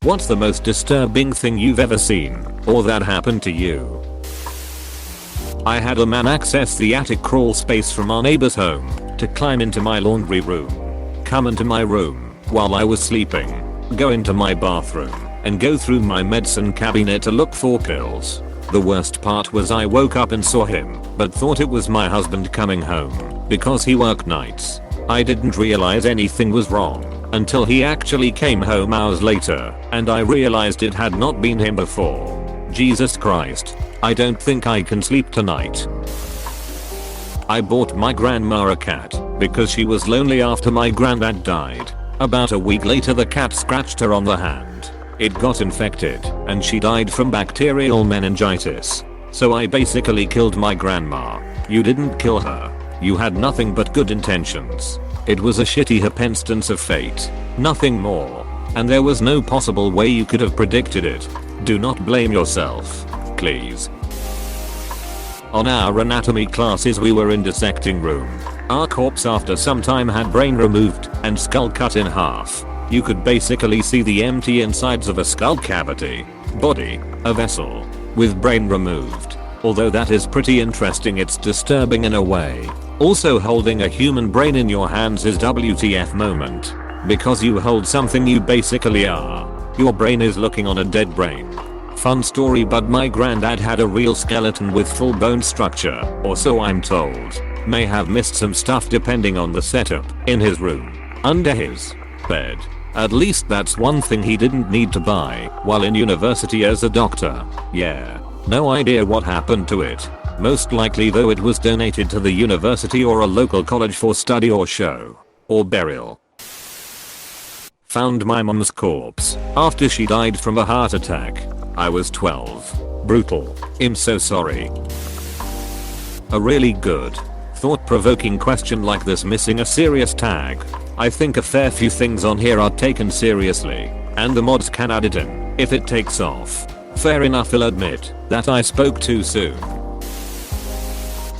What's the most disturbing thing you've ever seen, or that happened to you? I had a man access the attic crawl space from our neighbor's home to climb into my laundry room, come into my room while I was sleeping, go into my bathroom, and go through my medicine cabinet to look for pills. The worst part was I woke up and saw him, but thought it was my husband coming home because he worked nights. I didn't realize anything was wrong until he actually came home hours later, and I realized it had not been him before. Jesus Christ. I don't think I can sleep tonight. I bought my grandma a cat because she was lonely after my granddad died. About a week later the cat scratched her on the hand. It got infected and she died from bacterial meningitis. So I basically killed my grandma. You didn't kill her. You had nothing but good intentions. It was a shitty happenstance of fate. Nothing more. And there was no possible way you could have predicted it. Do not blame yourself. Please. On our anatomy classes we were in dissecting room. Our corpse after some time had brain removed and skull cut in half. You could basically see the empty insides of a skull cavity, body, a vessel, with brain removed. Although that is pretty interesting, it's disturbing in a way. Also, holding a human brain in your hands is WTF moment. Because you hold something you basically are. Your brain is looking on a dead brain. Fun story, but my granddad had a real skeleton with full bone structure, or so I'm told. May have missed some stuff depending on the setup, in his room, under his bed. At least that's one thing he didn't need to buy while in university as a doctor. Yeah. No idea what happened to it. Most likely though it was donated to the university or a local college for study or show. Or burial. Found my mom's corpse after she died from a heart attack. I was 12. Brutal. I'm so sorry. A really good, thought-provoking question like this missing a serious tag. I think a fair few things on here are taken seriously, and the mods can add it in if it takes off. Fair enough, I'll admit that I spoke too soon.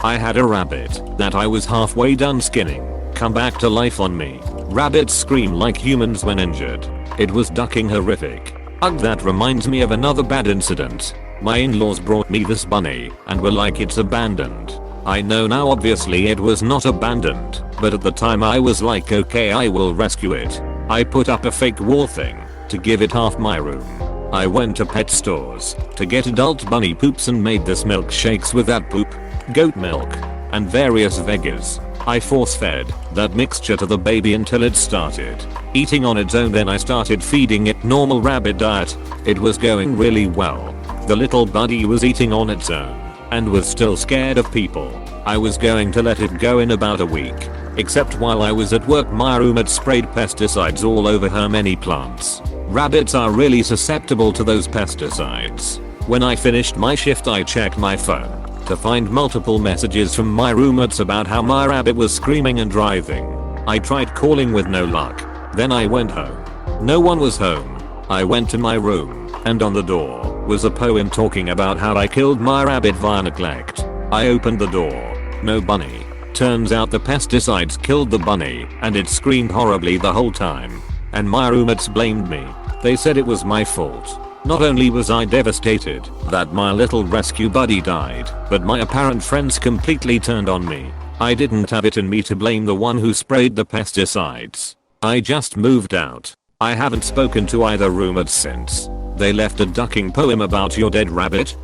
I had a rabbit that I was halfway done skinning come back to life on me. Rabbits scream like humans when injured. It was ducking horrific. Ugh, that reminds me of another bad incident. My in-laws brought me this bunny and were like, it's abandoned. I know now obviously it was not abandoned, but at the time I was like, okay, I will rescue it. I put up a fake wall thing to give it half my room. I went to pet stores to get adult bunny poops and made this milkshakes with that poop, goat milk, and various veggies. I force fed that mixture to the baby until it started eating on its own. Then I started feeding it normal rabbit diet. It was going really well. The little buddy was eating on its own and was still scared of people. I was going to let it go in about a week. Except while I was at work my roommate sprayed pesticides all over her many plants. Rabbits are really susceptible to those pesticides. When I finished my shift I checked my phone to find multiple messages from my roommates about how my rabbit was screaming and writhing. I tried calling with no luck. Then I went home. No one was home. I went to my room, and on the door was a poem talking about how I killed my rabbit via neglect. I opened the door. No bunny. Turns out the pesticides killed the bunny, and it screamed horribly the whole time. And my roommates blamed me. They said it was my fault. Not only was I devastated that my little rescue buddy died, but my apparent friends completely turned on me. I didn't have it in me to blame the one who sprayed the pesticides. I just moved out. I haven't spoken to either roommate since. They left a ducking poem about your dead rabbit.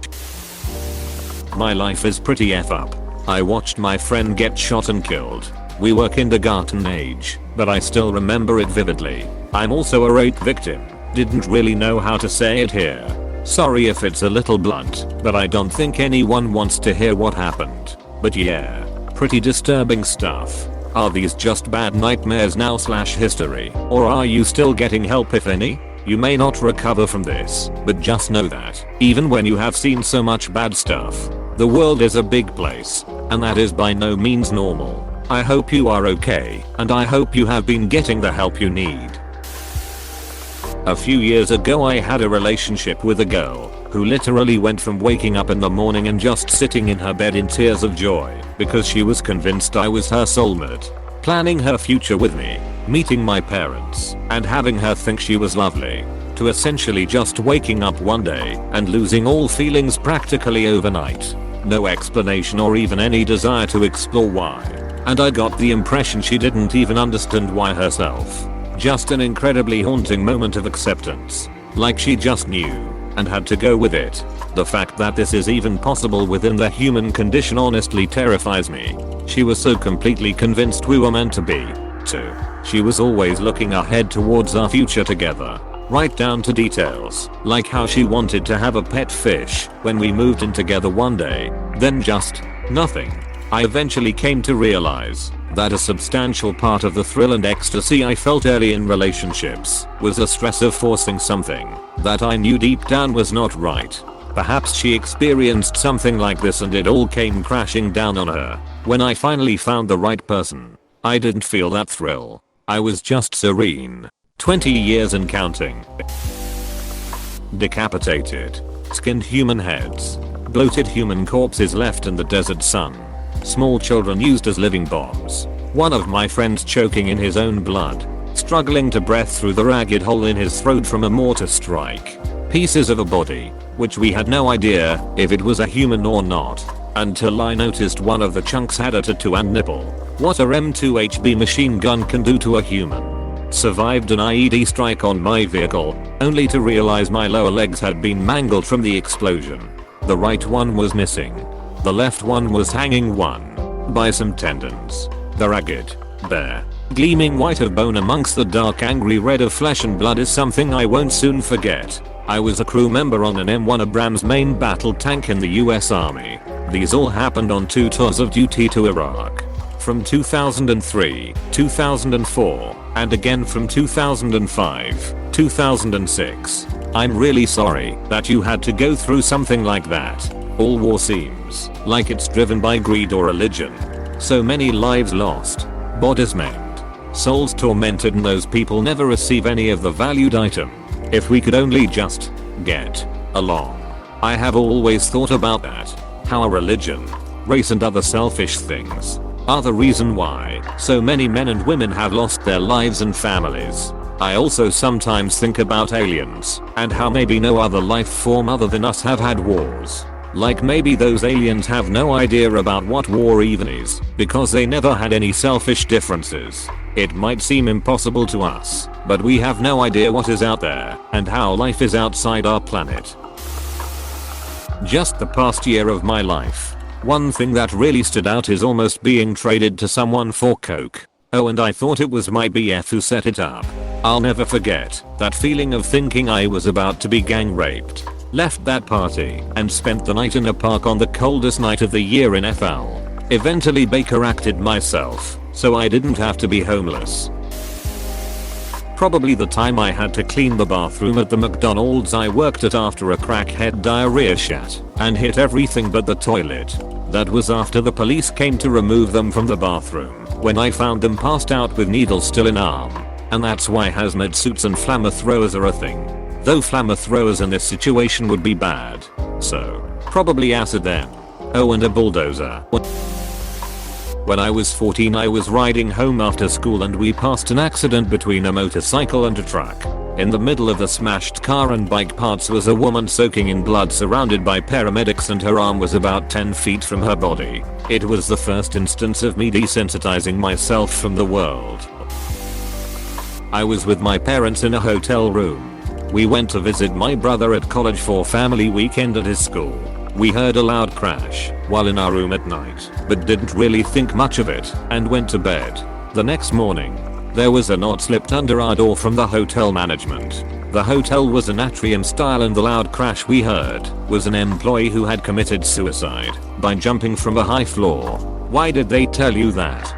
My life is pretty F up. I watched my friend get shot and killed. We were kindergarten age, but I still remember it vividly. I'm also a rape victim. Didn't really know how to say it here. Sorry if it's a little blunt, but I don't think anyone wants to hear what happened. But yeah, pretty disturbing stuff. Are these just bad nightmares now / history, or are you still getting help if any? You may not recover from this, but just know that even when you have seen so much bad stuff, the world is a big place, and that is by no means normal. I hope you are okay, and I hope you have been getting the help you need. A few years ago I had a relationship with a girl who literally went from waking up in the morning and just sitting in her bed in tears of joy because she was convinced I was her soulmate, planning her future with me, meeting my parents, and having her think she was lovely, to essentially just waking up one day and losing all feelings practically overnight. No explanation or even any desire to explore why. And I got the impression she didn't even understand why herself. Just an incredibly haunting moment of acceptance. Like she just knew and had to go with it. The fact that this is even possible within the human condition honestly terrifies me. She was so completely convinced we were meant to be. Too. She was always looking ahead towards our future together. Right down to details, like how she wanted to have a pet fish when we moved in together one day, then just nothing. I eventually came to realize that a substantial part of the thrill and ecstasy I felt early in relationships was the stress of forcing something that I knew deep down was not right. Perhaps she experienced something like this and it all came crashing down on her. When I finally found the right person, I didn't feel that thrill. I was just serene. 20 years and counting. Decapitated, skinned human heads, bloated human corpses left in the desert sun. Small children used as living bombs. One of my friends choking in his own blood, struggling to breathe through the ragged hole in his throat from a mortar strike. Pieces of a body, which we had no idea if it was a human or not, until I noticed one of the chunks had a tattoo and nipple. What a M2HB machine gun can do to a human. Survived an IED strike on my vehicle, only to realize my lower legs had been mangled from the explosion. The right one was missing. The left one was hanging by some tendons. The ragged, bare, gleaming white of bone amongst the dark angry red of flesh and blood is something I won't soon forget. I was a crew member on an M1 Abrams main battle tank in the US Army. These all happened on 2 tours of duty to Iraq. From 2003, 2004, and again from 2005, 2006. I'm really sorry that you had to go through something like that. All war seems like it's driven by greed or religion. So many lives lost, bodies maimed, souls tormented, and those people never receive any of the valued item. If we could only just get along. I have always thought about that. How a religion, race and other selfish things are the reason why so many men and women have lost their lives and families. I also sometimes think about aliens and how maybe no other life form other than us have had wars. Like maybe those aliens have no idea about what war even is because they never had any selfish differences. It might seem impossible to us, but we have no idea what is out there and how life is outside our planet. Just the past year of my life. One thing that really stood out is almost being traded to someone for coke. Oh, and I thought it was my BF who set it up. I'll never forget that feeling of thinking I was about to be gang raped. Left that party and spent the night in a park on the coldest night of the year in FL. Eventually Baker acted myself, so I didn't have to be homeless. Probably the time I had to clean the bathroom at the McDonald's I worked at after a crackhead diarrhea shat and hit everything but the toilet. That was after the police came to remove them from the bathroom when I found them passed out with needles still in arm. And that's why hazmat suits and flamethrowers are a thing. Though flamethrowers in this situation would be bad. So, probably acid then. Oh, and a bulldozer. When I was 14 I was riding home after school and we passed an accident between a motorcycle and a truck. In the middle of the smashed car and bike parts was a woman soaking in blood surrounded by paramedics and her arm was about 10 feet from her body. It was the first instance of me desensitizing myself from the world. I was with my parents in a hotel room. We went to visit my brother at college for family weekend at his school. We heard a loud crash while in our room at night, but didn't really think much of it and went to bed. The next morning, there was a knot slipped under our door from the hotel management. The hotel was an atrium style and the loud crash we heard was an employee who had committed suicide by jumping from a high floor. Why did they tell you that?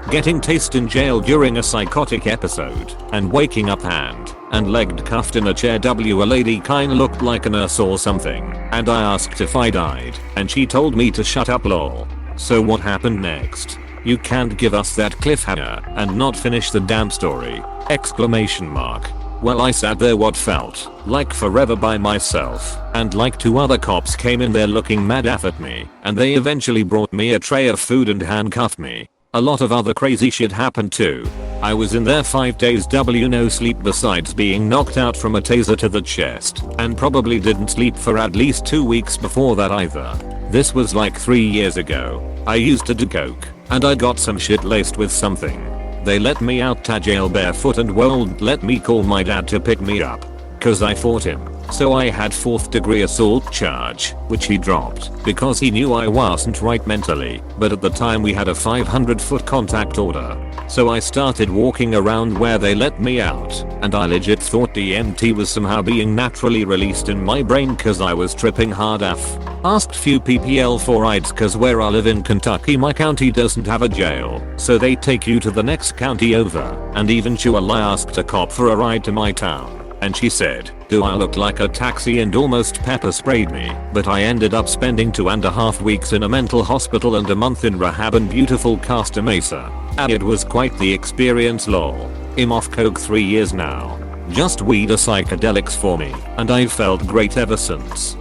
Getting tased in jail during a psychotic episode and waking up hand and legged cuffed in a chair. A lady kinda looked like a nurse or something and I asked if I died and she told me to shut up lol. So what happened next? You can't give us that cliffhanger and not finish the damn story! Exclamation mark. Well, I sat there what felt like forever by myself and like 2 other cops came in there looking mad at me and they eventually brought me a tray of food and handcuffed me. A lot of other crazy shit happened too. I was in there 5 days no sleep besides being knocked out from a taser to the chest, and probably didn't sleep for at least 2 weeks before that either. This was like 3 years ago. I used to do coke, and I got some shit laced with something. They let me out to jail barefoot and won't let me call my dad to pick me up. Cause I fought him. So I had 4th degree assault charge, which he dropped because he knew I wasn't right mentally, but at the time we had a 500-foot contact order. So I started walking around where they let me out, and I legit thought DMT was somehow being naturally released in my brain cause I was tripping hard af. Asked few PPL for rides cause where I live in Kentucky my county doesn't have a jail, so they take you to the next county over, and eventually I asked a cop for a ride to my town. And she said, do I look like a taxi, and almost pepper sprayed me, but I ended up spending 2.5 weeks in a mental hospital and a month in rehab in beautiful Costa Mesa. And it was quite the experience lol. I'm off coke 3 years now. Just weed or psychedelics for me, and I've felt great ever since.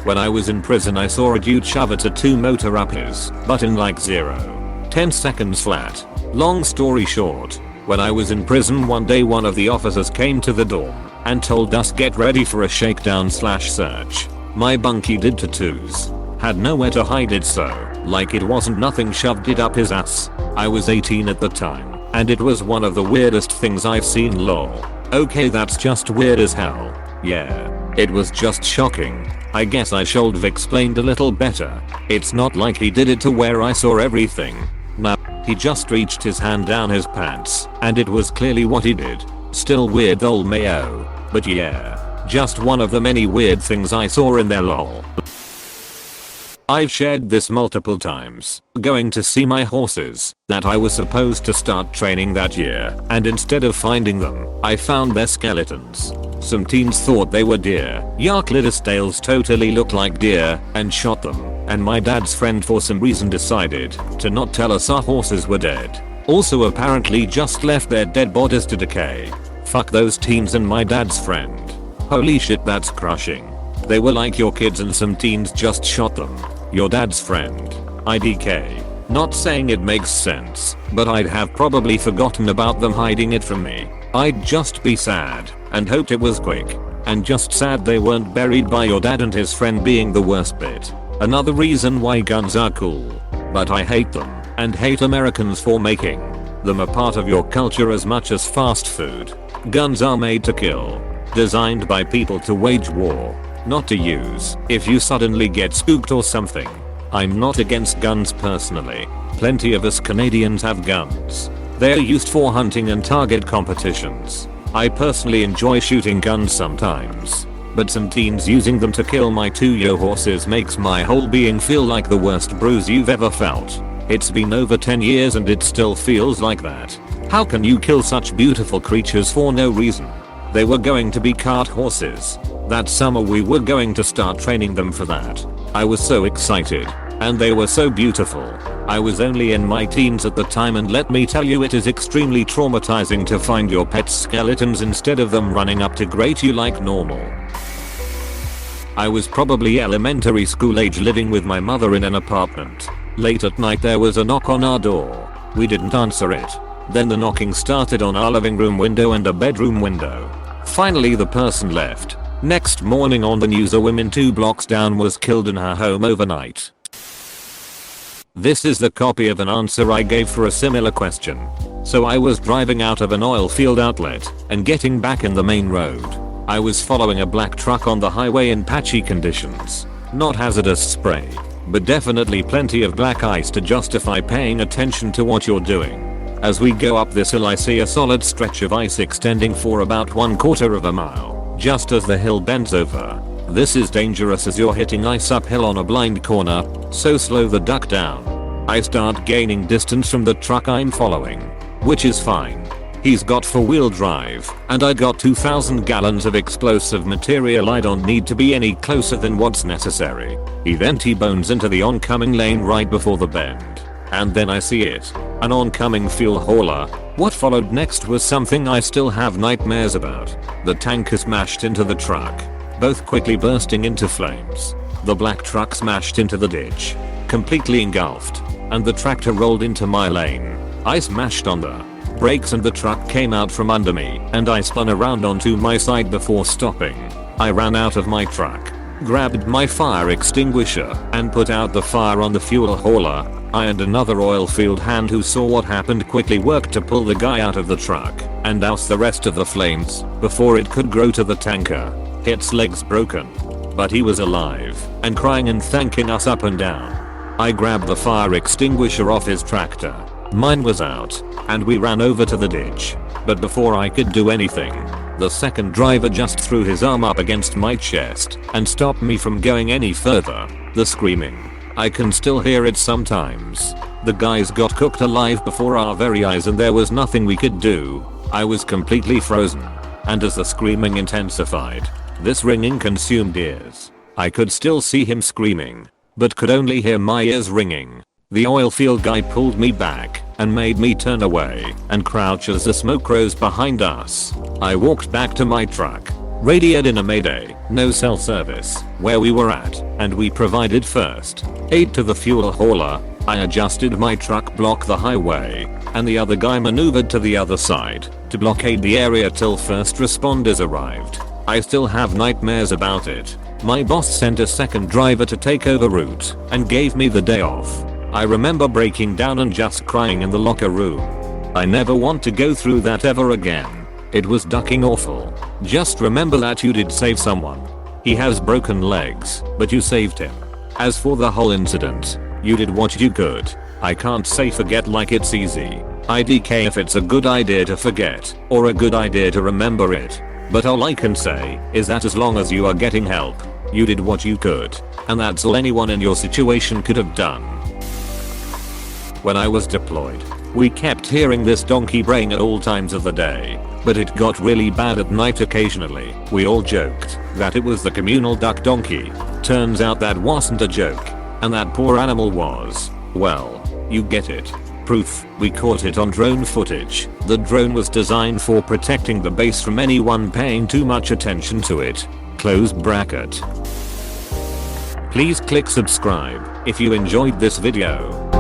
When I was in prison I saw a dude shove it to 2 motor up his butt in like 10 seconds flat. Long story short, when I was in prison one day one of the officers came to the dorm and told us get ready for a shakedown/search. My bunkie did tattoos. Had nowhere to hide it, so like it wasn't nothing, shoved it up his ass. I was 18 at the time, and it was one of the weirdest things I've seen lol. Okay, that's just weird as hell. Yeah, it was just shocking. I guess I should have explained a little better. It's not like he did it to where I saw everything. No, he just reached his hand down his pants, and it was clearly what he did. Still weird old mayo. But yeah, just one of the many weird things I saw in there lol. I've shared this multiple times. Going to see my horses that I was supposed to start training that year, and instead of finding them, I found their skeletons. Some teens thought they were deer. Yarklidus tails totally looked like deer, and shot them. And my dad's friend for some reason decided to not tell us our horses were dead. Also apparently just left their dead bodies to decay. Fuck those teens and my dad's friend. Holy shit, that's crushing. They were like your kids and some teens just shot them. Your dad's friend. IDK. Not saying it makes sense, but I'd have probably forgotten about them hiding it from me. I'd just be sad and hoped it was quick. And just sad they weren't buried by your dad and his friend being the worst bit. Another reason why guns are cool. But I hate them, and hate Americans for making them a part of your culture as much as fast food. Guns are made to kill. Designed by people to wage war, not to use if you suddenly get spooked or something. I'm not against guns personally. Plenty of us Canadians have guns. They're used for hunting and target competitions. I personally enjoy shooting guns sometimes. But some teens using them to kill my 2-year horses makes my whole being feel like the worst bruise you've ever felt. It's been over 10 years and it still feels like that. How can you kill such beautiful creatures for no reason? They were going to be cart horses. That summer we were going to start training them for that. I was so excited. And they were so beautiful. I was only in my teens at the time, and let me tell you, it is extremely traumatizing to find your pet's skeletons instead of them running up to greet you like normal. I was probably elementary school age, living with my mother in an apartment. Late at night there was a knock on our door. We didn't answer it. Then the knocking started on our living room window and a bedroom window. Finally the person left. Next morning on the news, a woman 2 blocks down was killed in her home overnight. This is the copy of an answer I gave for a similar question. So I was driving out of an oil field outlet and getting back in the main road. I was following a black truck on the highway in patchy conditions. Not hazardous spray, but definitely plenty of black ice to justify paying attention to what you're doing. As we go up this hill I see a solid stretch of ice extending for about 1/4 of a mile, just as the hill bends over. This is dangerous as you're hitting ice uphill on a blind corner, so slow the duck down. I start gaining distance from the truck I'm following, which is fine. He's got 4-wheel drive, and I got 2,000 gallons of explosive material. I don't need to be any closer than what's necessary. He then T-bones into the oncoming lane right before the bend. And then I see it. An oncoming fuel hauler. What followed next was something I still have nightmares about. The tanker smashed into the truck, both quickly bursting into flames. The black truck smashed into the ditch, completely engulfed, and the tractor rolled into my lane. I smashed on the brakes and the truck came out from under me and I spun around onto my side before stopping. I ran out of my truck, grabbed my fire extinguisher and put out the fire on the fuel hauler. I and another oil field hand who saw what happened quickly worked to pull the guy out of the truck and douse the rest of the flames before it could grow to the tanker. Its legs broken, but he was alive and crying and thanking us up and down. I grabbed the fire extinguisher off his tractor. Mine was out and we ran over to the ditch. But before I could do anything, the second driver just threw his arm up against my chest and stopped me from going any further. The screaming, I can still hear it sometimes. The guys got cooked alive before our very eyes and there was nothing we could do. I was completely frozen. And as the screaming intensified, this ringing consumed ears. I could still see him screaming, but could only hear my ears ringing. The oil field guy pulled me back and made me turn away and crouch as the smoke rose behind us. I walked back to my truck, radioed in a mayday, no cell service, where we were at, and we provided first aid to the fuel hauler. I adjusted my truck block the highway, and the other guy maneuvered to the other side to blockade the area till first responders arrived. I still have nightmares about it. My boss sent a second driver to take over route and gave me the day off. I remember breaking down and just crying in the locker room. I never want to go through that ever again. It was ducking awful. Just remember that you did save someone. He has broken legs, but you saved him. As for the whole incident, you did what you could. I can't say forget like it's easy. IDK if it's a good idea to forget or a good idea to remember it. But all I can say is that as long as you are getting help, you did what you could. And that's all anyone in your situation could have done. When I was deployed, we kept hearing this donkey braying at all times of the day, but it got really bad at night occasionally. We all joked that it was the communal duck donkey. Turns out that wasn't a joke, and that poor animal was, well, you get it. Proof, we caught it on drone footage. The drone was designed for protecting the base from anyone paying too much attention to it. Close bracket. Please click subscribe if you enjoyed this video.